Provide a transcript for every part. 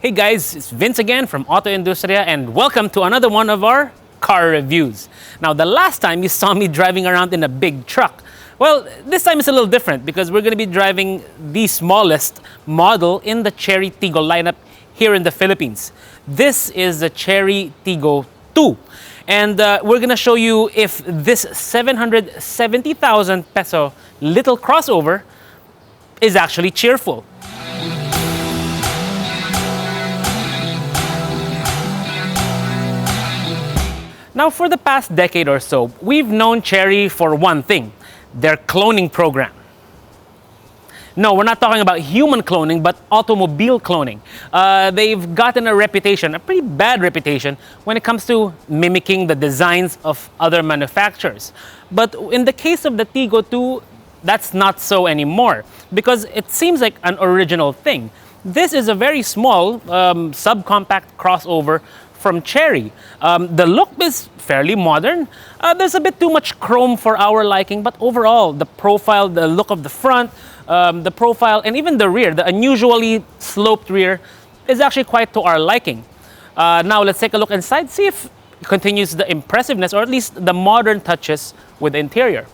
Hey guys, it's Vince again from AutoIndustriya and welcome to another one of our car reviews. Now, the last time you saw me driving around in a big truck, well, this time it's a little different because we're going to be driving the smallest model in the Chery Tiggo lineup here in the Philippines. This is the Chery Tiggo 2. And we're going to show you if this 770,000 peso little crossover is actually cheerful. Now, for the past decade or so, we've known Chery for one thing, their cloning program. No, we're not talking about human cloning, but automobile cloning. They've gotten a reputation, a pretty bad reputation, when it comes to mimicking the designs of other manufacturers. But in the case of the Tiggo 2, that's not so anymore, because it seems like an original thing. This is a very small, subcompact crossover from Chery. The look is fairly modern. There's a bit too much chrome for our liking, but overall, the profile, the look of the front, the profile, and even the rear, the unusually sloped rear, is actually quite to our liking. Now, let's take a look inside, see if it continues the impressiveness, or at least the modern touches with the interior.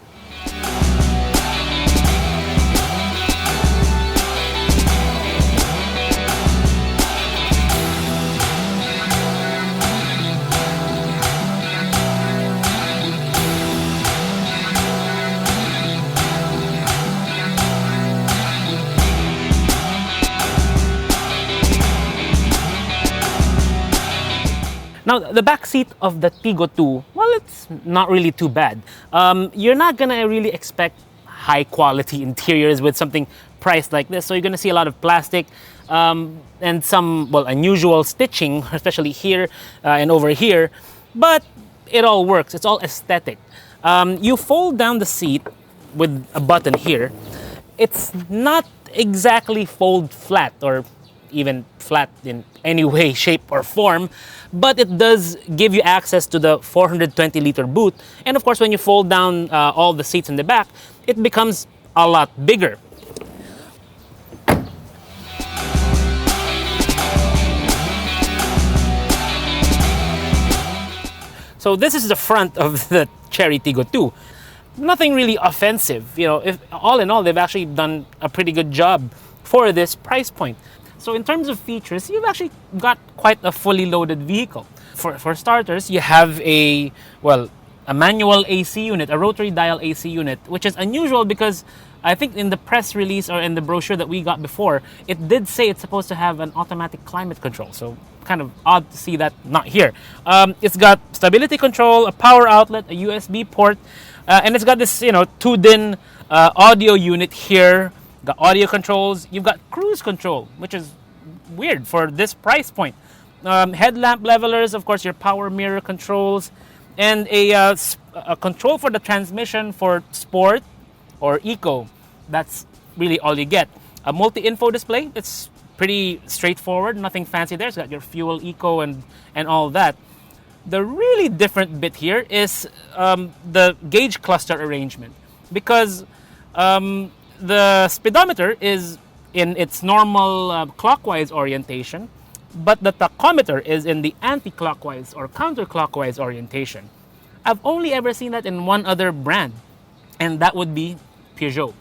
Now, the back seat of the Tiggo 2, well, it's not really too bad. You're not gonna really expect high quality interiors with something priced like this. So you're gonna see a lot of plastic and some, well, unusual stitching, especially here and over here. But it all works, it's all aesthetic. You fold down the seat with a button here. It's not exactly fold flat or even flat in any way, shape, or form, but it does give you access to the 420-liter boot. And of course, when you fold down all the seats in the back, it becomes a lot bigger. So this is the front of the Chery Tiggo 2. Nothing really offensive. You know, if all in all, they've actually done a pretty good job for this price point. So in terms of features, you've actually got quite a fully loaded vehicle. For starters, you have a manual AC unit, a rotary dial AC unit, which is unusual because I think in the press release or in the brochure that we got before, it did say it's supposed to have an automatic climate control. So kind of odd to see that not here. It's got stability control, a power outlet, a USB port, and it's got this, 2-DIN audio unit here. Got audio controls. You've got cruise control, which is weird for this price point. Headlamp levelers, of course, your power mirror controls, and a control for the transmission for sport or eco. That's really all you get. A multi-info display. It's pretty straightforward, nothing fancy there. It's got your fuel, eco, and all that. The really different bit here is the gauge cluster arrangement, because the speedometer is in its normal clockwise orientation, but the tachometer is in the anti-clockwise or counterclockwise orientation. I've only ever seen that in one other brand, and that would be Peugeot.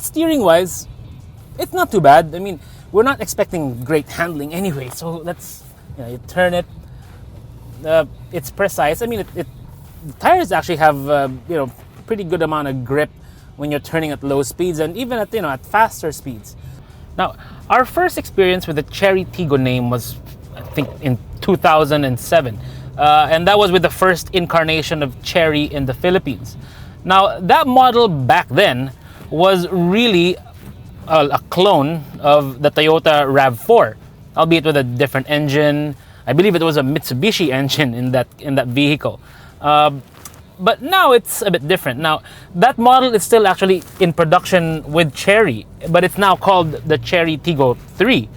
Steering-wise, it's not too bad. I mean, we're not expecting great handling anyway, so let's, you turn it. It's precise. I mean, the tires actually have, pretty good amount of grip when you're turning at low speeds and even at, at faster speeds. Now, our first experience with the Chery Tiggo name was, I think, in 2007. And that was with the first incarnation of Chery in the Philippines. Now, that model back then was really a clone of the Toyota RAV4, albeit with a different engine. I believe it was a Mitsubishi engine in that vehicle. But now it's a bit different. Now, that model is still actually in production with Chery, but it's now called the Chery Tiggo 3.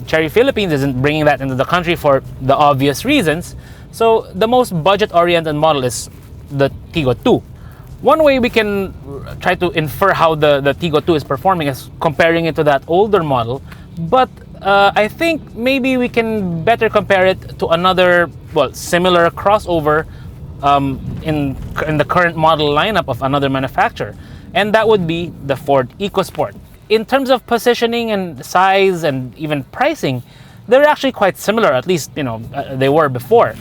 Chery Philippines isn't bringing that into the country for the obvious reasons, so the most budget-oriented model is the Tiggo 2. One way we can try to infer how the Tiggo 2 is performing is comparing it to that older model, but I think maybe we can better compare it to another, well, similar crossover in the current model lineup of another manufacturer, and that would be the Ford EcoSport. In terms of positioning and size and even pricing, they're actually quite similar, at least, they were before.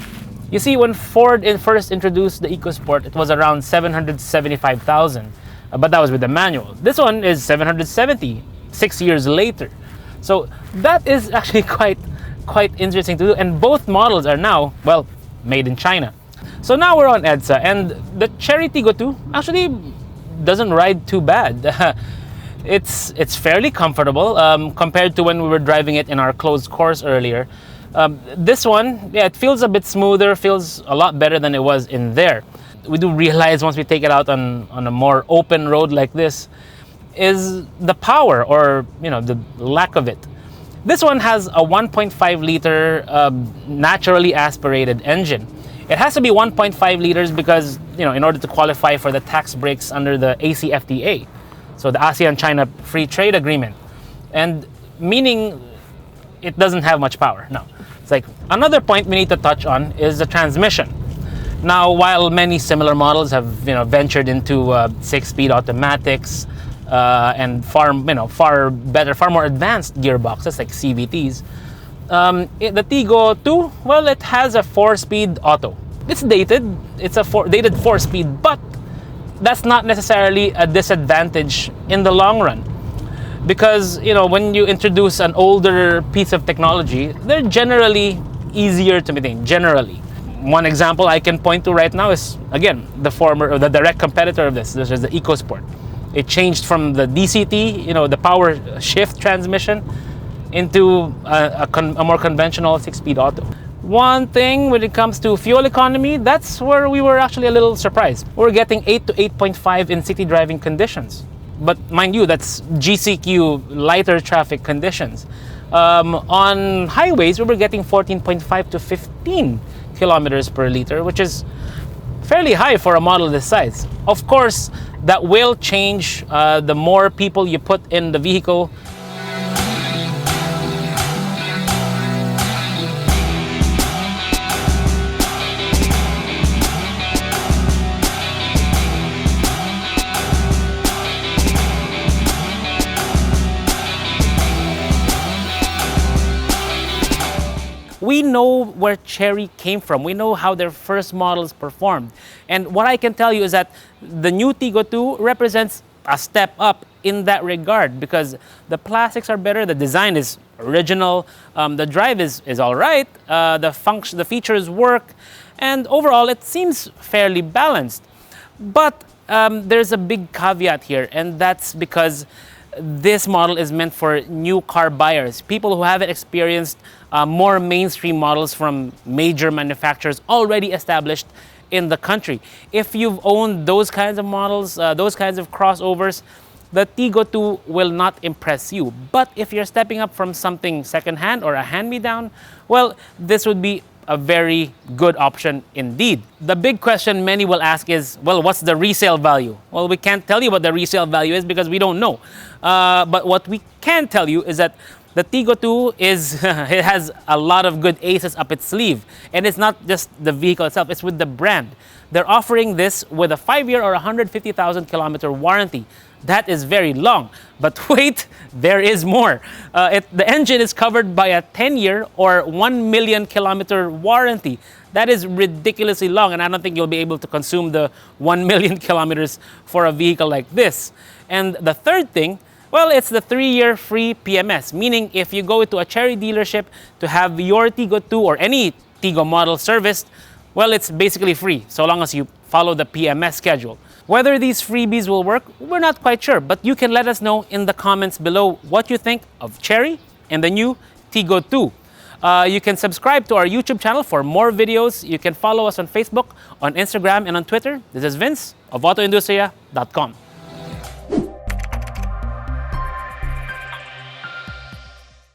You see, when Ford first introduced the EcoSport, it was around $775,000, but that was with the manual. This one is $770, 6 years later. So that is actually quite interesting to do, and both models are now, well, made in China. So now we're on EDSA, and the Chery Tiggo 2 actually doesn't ride too bad. It's fairly comfortable compared to when we were driving it in our closed course earlier. This one, yeah, it feels a bit smoother, feels a lot better than it was in there. We do realize once we take it out on a more open road like this is the power, or the lack of it. This one has a 1.5 liter naturally aspirated engine. It has to be 1.5 liters because in order to qualify for the tax breaks under the ACFTA, so the ASEAN-China Free Trade Agreement, and meaning it doesn't have much power. No, it's like another point we need to touch on is the transmission. Now, while many similar models have ventured into 6-speed automatics and far better, far more advanced gearboxes like CVTs, the Tiggo 2, well, it has a 4-speed auto. It's dated. It's a dated 4-speed, but that's not necessarily a disadvantage in the long run, because when you introduce an older piece of technology, they're generally easier to maintain. Generally, one example I can point to right now is, again, the direct competitor of this is the EcoSport. It changed from the DCT, the power shift transmission, into a more conventional 6-speed auto. One thing when it comes to fuel economy, that's where we were actually a little surprised. We're getting 8 to 8.5 in city driving conditions. But mind you, that's GCQ lighter traffic conditions. On highways, we were getting 14.5 to 15 kilometers per liter, which is fairly high for a model this size. Of course, that will change the more people you put in the vehicle. We know where Chery came from. We know how their first models performed. And what I can tell you is that the new Tiggo 2 represents a step up in that regard, because the plastics are better, the design is original, the drive is all right, the features work, and overall it seems fairly balanced. But there's a big caveat here, and that's because this model is meant for new car buyers, people who haven't experienced more mainstream models from major manufacturers already established in the country. If you've owned those kinds of models, those kinds of crossovers, the Tiggo 2 will not impress you. But if you're stepping up from something secondhand or a hand-me-down, well, this would be a very good option indeed. The big question many will ask is, well, what's the resale value? Well, we can't tell you what the resale value is because we don't know. But what we can tell you is that the Tiggo 2 it has a lot of good aces up its sleeve. And it's not just the vehicle itself, it's with the brand. They're offering this with a 5-year or 150,000 kilometer warranty. That is very long. But wait, there is more. The engine is covered by a 10-year or 1 million kilometer warranty. That is ridiculously long, and I don't think you'll be able to consume the 1 million kilometers for a vehicle like this. And the third thing, well, it's the 3-year free PMS, meaning if you go to a Chery dealership to have your Tiggo 2 or any Tiggo model serviced, well, it's basically free, so long as you follow the PMS schedule. Whether these freebies will work, we're not quite sure, but you can let us know in the comments below what you think of Chery and the new Tiggo 2. You can subscribe to our YouTube channel for more videos. You can follow us on Facebook, on Instagram, and on Twitter. This is Vince of AutoIndustriya.com.